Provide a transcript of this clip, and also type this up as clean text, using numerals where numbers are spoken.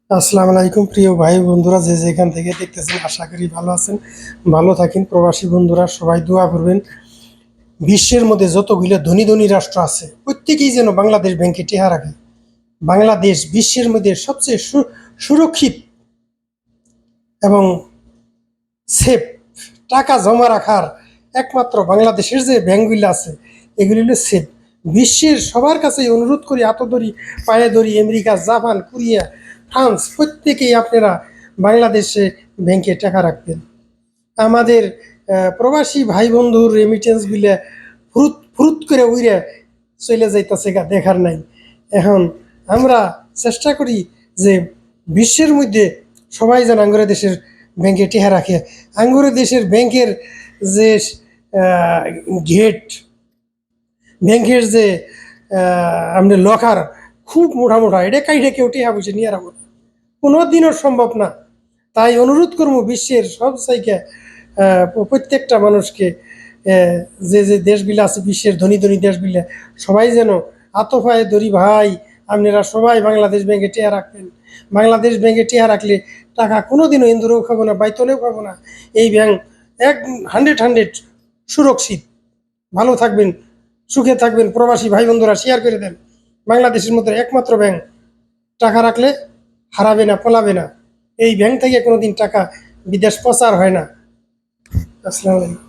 আসসালামু আলাইকুম প্রিয় ভাই বন্ধুরা, যে যেখান থেকে দেখতেছেন আশা করি ভালো আছেন। ভালো থাকেন। প্রবাসী বন্ধুরা সবাই দোয়া করবেন। বিশ্বের মধ্যে যতগুলো ধনী ধনী রাষ্ট্র আছে প্রত্যেকেই যেন বাংলাদেশ ব্যাংকে টেহা রাখে। বাংলাদেশ বিশ্বের মধ্যে সবচেয়ে সুরক্ষিত এবং সেফ টাকা জমা রাখার একমাত্র বাংলাদেশের যে ব্যাংকগুলো আছে এগুলি হলো সেফ। বিশ্বের সবার কাছেই অনুরোধ করি, হাত ধরি, পায়ে ধরি, আমেরিকা, জাপান, কোরিয়া, ফ্রান্স প্রত্যেকেই আপনারা বাংলাদেশে ব্যাংকে টাকা রাখবেন। আমাদের প্রবাসী ভাই বন্ধুর রেমিটেন্সগুলো ফুরুত ফুরুত করে উইরে চলে যাইতেছে, গা দেখার নাই। এখন আমরা চেষ্টা করি যে বিশ্বের মধ্যে সবাই যেন আঙ্গুরের দেশের ব্যাংকে টেহা রাখে। আঙ্গুরের দেশের ব্যাংকের যে গেট, ব্যাংকের যে আপনার লকার খুব মোটা মোটা, এটা কাইটে কেউ টেহা বসে নিয়ে রাখবো না, কোনো দিনও সম্ভব না। তাই অনুরোধ করবো বিশ্বের সব জায়গায় প্রত্যেকটা মানুষকে, যে যে দেশগুলো আছে বিশ্বের ধনী ধনী দেশগুলো, সবাই যেন আতফায় ধরি ভাই, আপনারা সবাই বাংলাদেশ ব্যাংকে টেয়া রাখবেন। বাংলাদেশ ব্যাংকে টেয়া রাখলে টাকা কোনোদিনও ইন্দুরেও খাবো না, বাইতলেও খাবো না। এই ব্যাংক এক 100 সুরক্ষিত। ভালো থাকবেন, সুখে থাকবেন। প্রবাসী ভাই বন্ধুরা শেয়ার করে দেন। বাংলাদেশের মধ্যে একমাত্র ব্যাংক, টাকা রাখলে হারাবে না, পলাবে না। এই ব্যাংক থেকে কোনোদিন টাকা বিদেশ প্রচার হয় না। আসসালামু আলাইকুম।